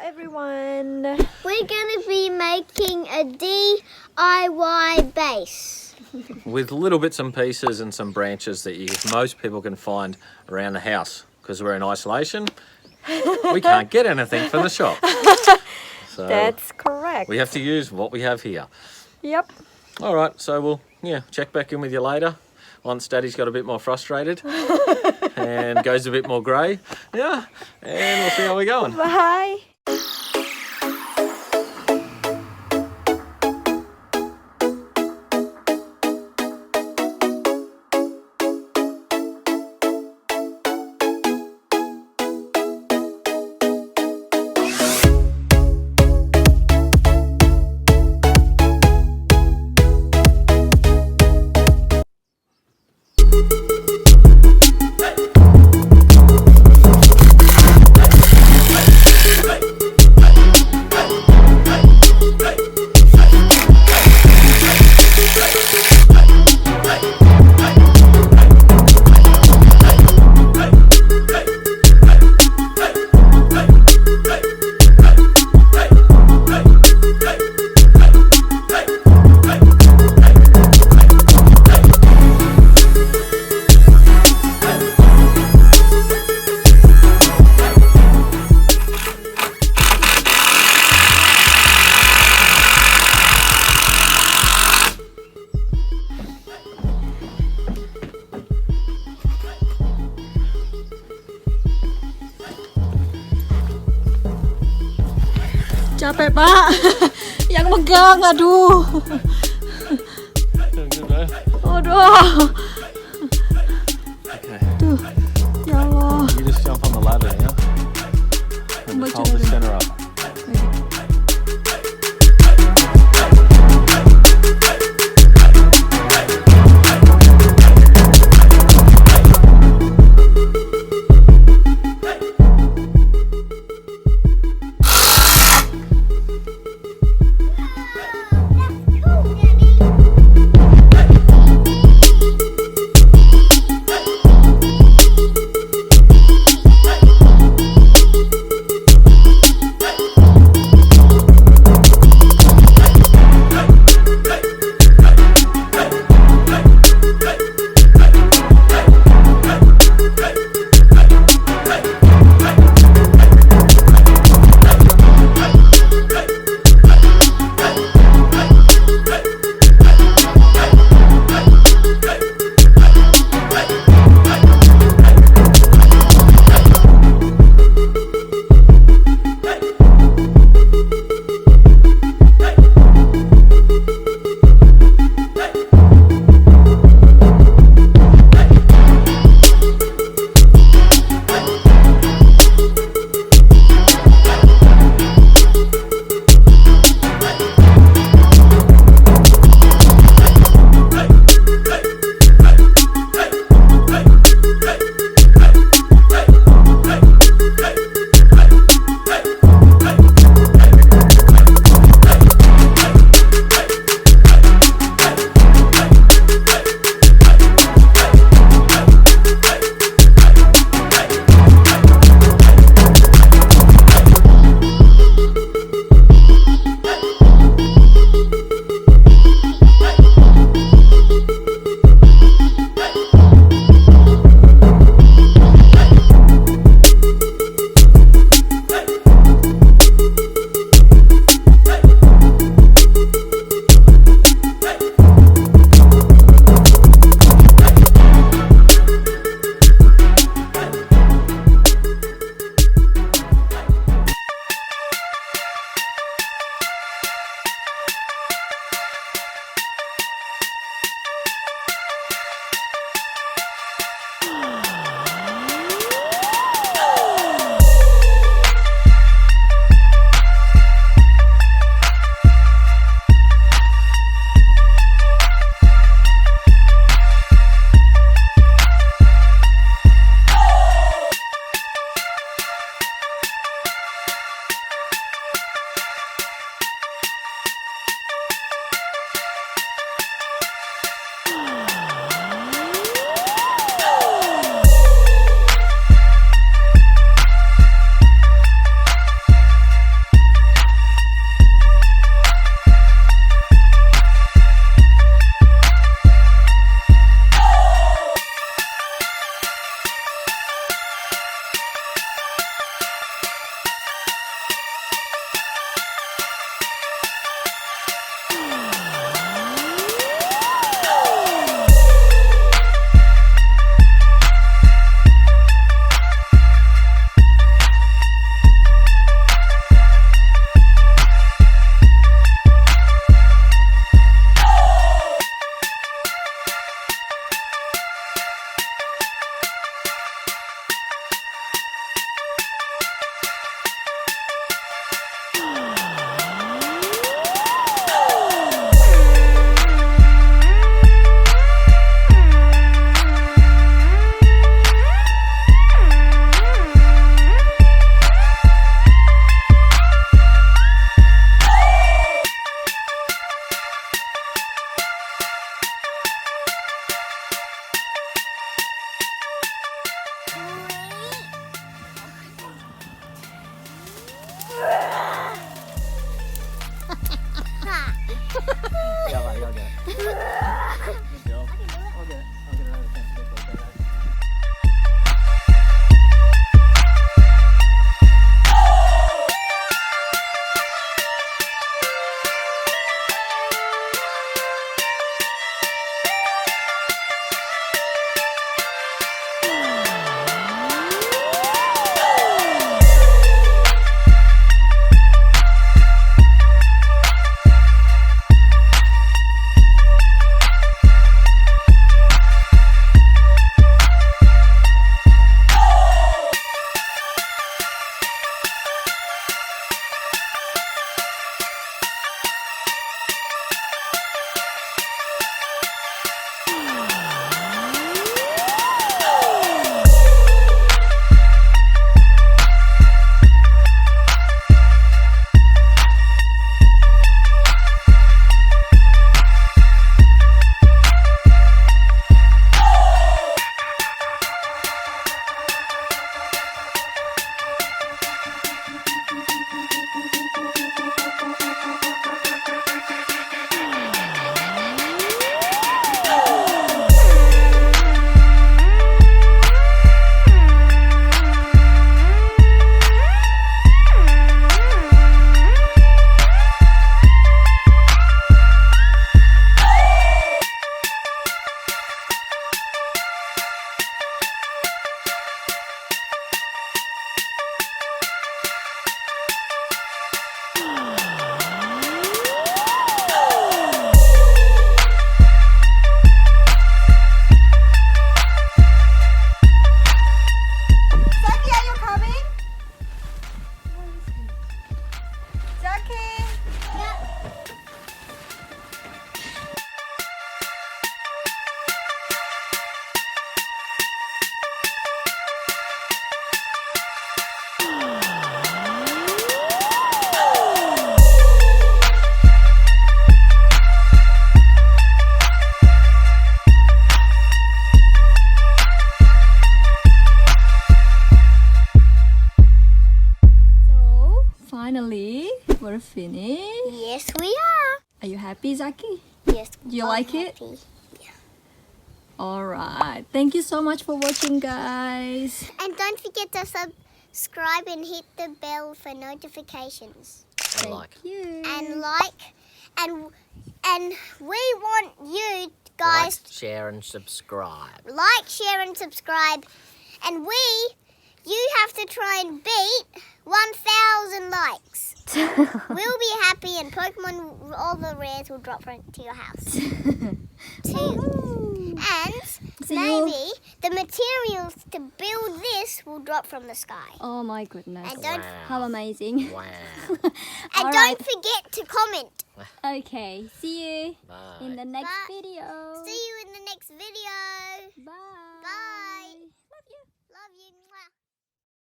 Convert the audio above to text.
everyone. We're going to be making a DIY base. With little bits and pieces and some branches that most people can find around the house. Because we're in isolation, we can't get anything from the shop. So That's correct. we have to use what we have here. Yep. All right, so we'll check back in with you later once Daddy's got a bit more frustrated and goes a bit more grey. Yeah, and we'll see how we're going. Bye. Capek Pak, yang megang aduh. Aduh. Okay. Tuh, ya Allah. You just jump on the ladder, yeah? And just hold the center up. Good job. I'll get another 10 step like that. Zaki, are you coming? Zaki. So, finally, we're finished. Yes, we are. Are you happy, Zaki? Yes. Do you I'm like it? happy. Alright. Thank you so much for watching, guys. And don't forget to subscribe and hit the bell for notifications. And like. You. And like, and we want you guys Like, share and subscribe. like, share, and subscribe. And you have to try and beat 1,000 likes. We'll be happy, and Pokemon, all the rares will drop to your house. And See you. maybe the materials to build this will drop from the sky. Oh my goodness. And don't, How amazing. Wow. and Alright. don't forget to comment. Okay. See you Bye. in the next Bye. video. See you in the next video. Bye. Bye. Love you.